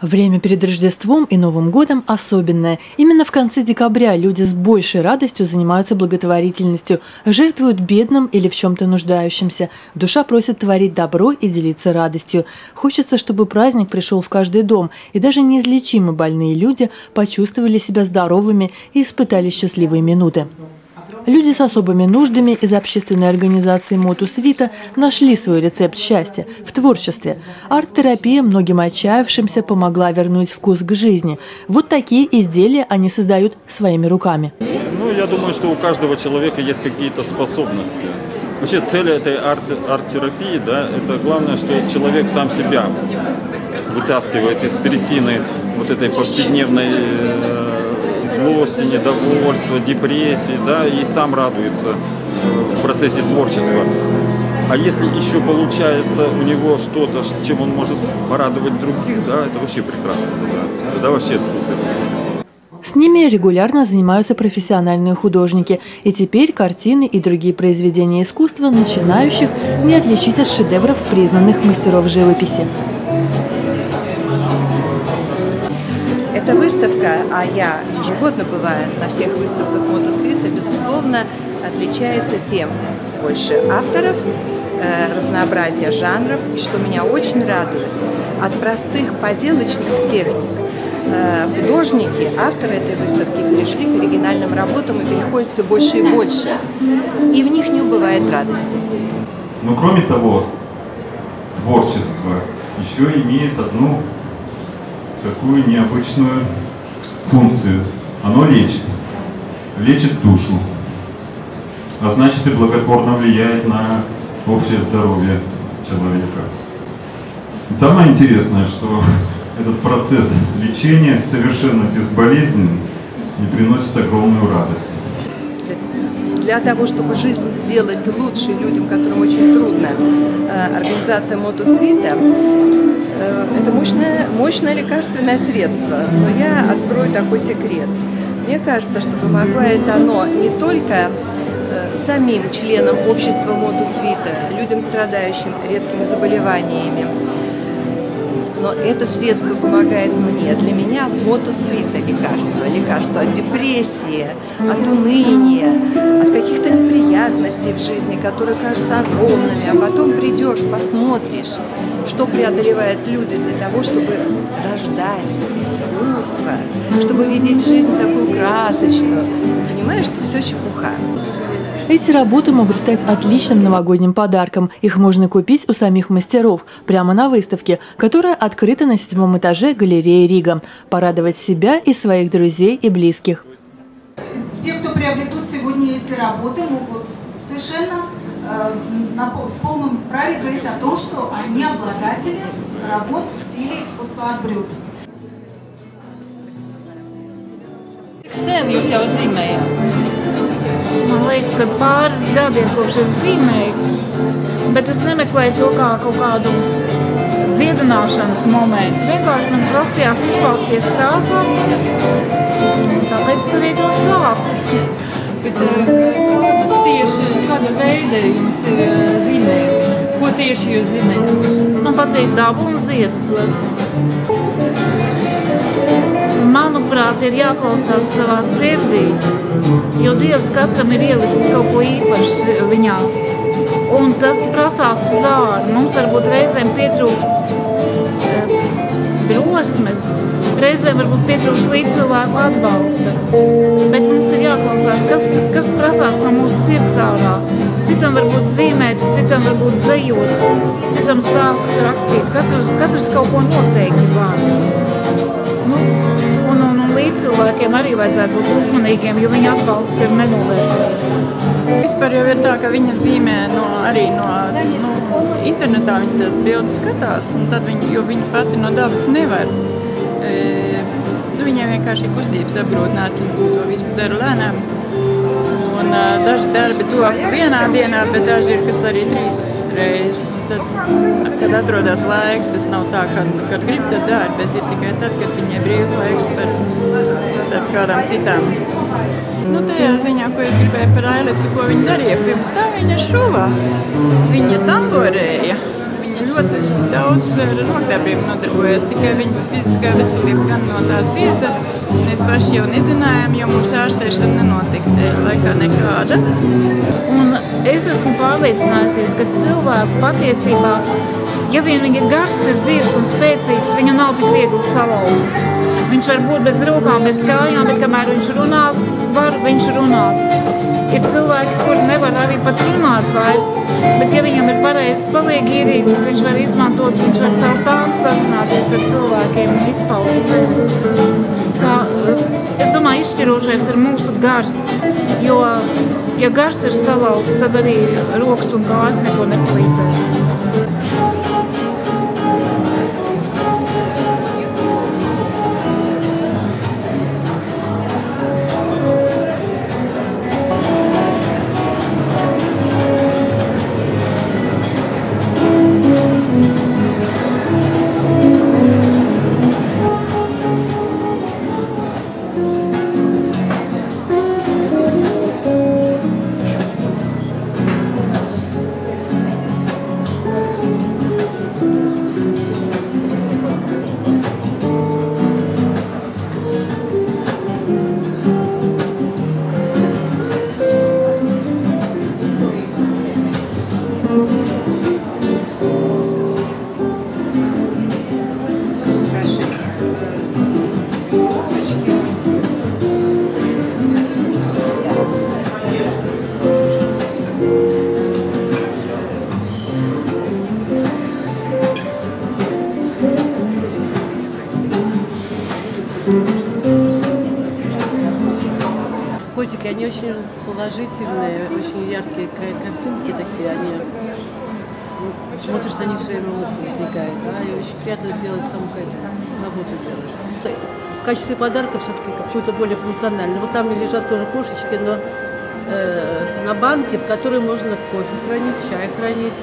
Время перед Рождеством и Новым годом особенное. Именно в конце декабря люди с большей радостью занимаются благотворительностью, жертвуют бедным или в чем-то нуждающимся. Душа просит творить добро и делиться радостью. Хочется, чтобы праздник пришел в каждый дом, и даже неизлечимо больные люди почувствовали себя здоровыми и испытали счастливые минуты. Люди с особыми нуждами из общественной организации «Мотус Вита» нашли свой рецепт счастья в творчестве. Арт-терапия многим отчаявшимся помогла вернуть вкус к жизни. Вот такие изделия они создают своими руками. Я думаю, что у каждого человека есть какие-то способности. Вообще цель этой арт-терапии, это главное, что человек сам себя вытаскивает из трясины вот этой повседневной злости, недовольства, депрессии, и сам радуется в процессе творчества. А если еще получается у него что-то, чем он может порадовать других, это вообще прекрасно, это вообще супер. С ними регулярно занимаются профессиональные художники, и теперь картины и другие произведения искусства начинающих не отличить от шедевров признанных мастеров живописи. Эта выставка, а я ежегодно бываю на всех выставках «Мотус Вита», безусловно, отличается тем: больше авторов, разнообразие жанров, и, что меня очень радует, от простых поделочных техник художники, авторы этой выставки перешли к оригинальным работам и переходят все больше и больше, и в них не убывает радости. Но кроме того, творчество еще имеет одну такую необычную функцию. Оно лечит душу, а значит и благотворно влияет на общее здоровье человека. И самое интересное, что этот процесс лечения совершенно безболезненный и приносит огромную радость. Для того, чтобы жизнь сделать лучше людям, которым очень трудно, организация «Мотус Вита» — это мощное лекарственное средство. Но я открою такой секрет. Мне кажется, что помогает оно не только самим членам общества «Мотус Вита», людям, страдающим редкими заболеваниями, но это средство помогает мне. Для меня «Мотус Вита» лекарство от депрессии, от уныния, от каких-то неприятностей в жизни, которые кажутся огромными, а потом придешь, посмотришь, что преодолевают люди для того, чтобы рождать искусство, чтобы видеть жизнь такую красочную. Понимаешь, что все чепуха. Эти работы могут стать отличным новогодним подарком. Их можно купить у самих мастеров прямо на выставке, которая открыта на 7-м этаже галереи Рига. Порадовать себя и своих друзей и близких. Те, кто приобретут сегодня эти работы, могут совершенно в полном праве говорить о том, что они обладатели работ в стиле искусства от брют. Sen jūs jau zīmējāt? Man liekas, ka pāris gadi ir kopš es zīmēju, bet es nemeklēju to kā kaut kādu dziedināšanas momentu. Vienkārši man prasījās izpausties krāsās, un tāpēc es arī to sāku. Bet kāda veida jums ir zīmējumi? Ko tieši jūs zīmējat? Man patīk dabu un ziedus gleznot. Manuprāt, ir jāklausās savā sirdī, jo Dievs katram ir ielicis kaut ko īpaši viņā. Un tas prasās uz āru. Mums varbūt reizēm pietrūkst drosmes, reizēm varbūt pietrūkst līdzcilvēku atbalsta. Bet mums ir jāklausās, kas prasās no mūsu sirds ārā. Citam varbūt zīmēt, citam varbūt dzejot, citam stāstus rakstīt. Katrs kaut ko noteikti var. Un līdzcilvēkiem arī vajadzētu būt uzmanīgiem, jo viņa atbalsts ir nenovērtējams. Vispār jau ir tā, ka viņa zīmē arī no internetā, viņa tās bildes skatās, un tad jo viņa pati no dabas nevar. Viņai vienkārši ir kustības apgrūtināts, un to visu dara lēnām. Un daži darbi to vienā dienā, bet daži ir, kas arī 3 reizes. Tad, kad atrodas laiks, tas nav tā, kad grib, tad dara, bet ir tikai tad, kad viņai brīvs laiks starp kādām citām. Tajā ziņā, ko es gribēju par Ailiptu, ko viņa darīja pirms tā, viņa šuvā, viņa tamborēja, viņa ļoti daudz ar rokdarbiem nodarbojas, tikai viņas fiziskā veselība gan no tā cieta. Mēs paši jau nezinājām, jo mums ārstēšana nenotika tajā laikā nekāda. Un es esmu pārliecinājusies, ka cilvēku patiesībā, ja vien viņa gars ir dzīves un spēcīgs, viņu nav tik viegli salauzt. Viņš var būt bez rokām, bez kājām, bet kamēr viņš runā, viņš runās. Ir cilvēki, kuri nevar arī pat runāt vairs, bet ja viņam ir pareizs palīgi ierīces, viņš var izmantot, viņš var caur tām sazināties ar cilvēkiem un izpaust sevi. Tā, es domāju, izšķirošais ir mūsu gars, jo, ja gars ir salauzts, tad arī rokas un kājas neko nepalīdzēs. Котики, они очень положительные, очень яркие картинки такие, они смотришь на них, все время улыбка возникает, да, и очень приятно делать саму работу делать. В качестве подарка все-таки какую-то более функциональную. Вот там лежат тоже кошечки, но на банке, в которой можно кофе хранить, чай хранить,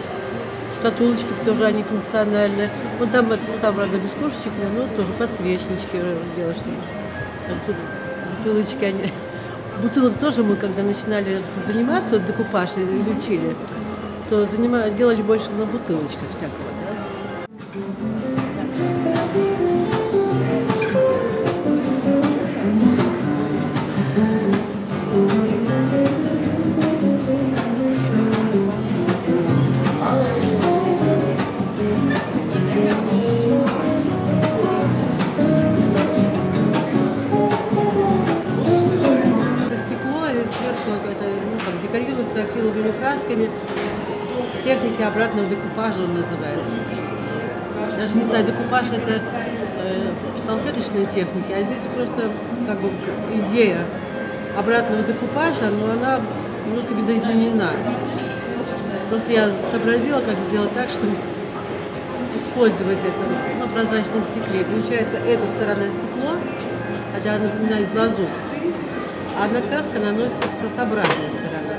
шкатулочки тоже они функциональные. Вот там, правда, без кошечек, но тоже подсвечнички делать, чтобы бутылочки они. Бутылок тоже мы, когда начинали заниматься, декупаж изучили, то делали больше на бутылочках всякого. Декорируется акриловыми красками. Техники обратного декупажа он называется. Даже не знаю, декупаж это салфеточные техники, а здесь просто как бы идея обратного декупажа, но она немножко видоизменена. Просто я сообразила, как сделать так, чтобы использовать это на прозрачном стекле. Получается, эта сторона стекло, хотя она напоминает глазурь, а одна краска наносится с обратной стороны.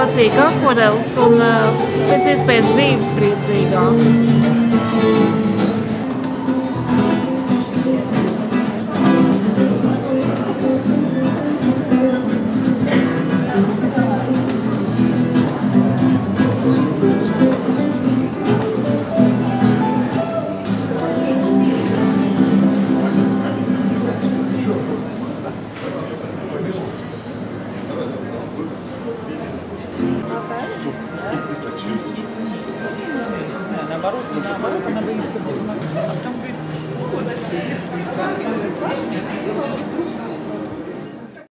Patīk akvareles un pēc iespējas dzīvespriecīgāk. Наоборот, она боится.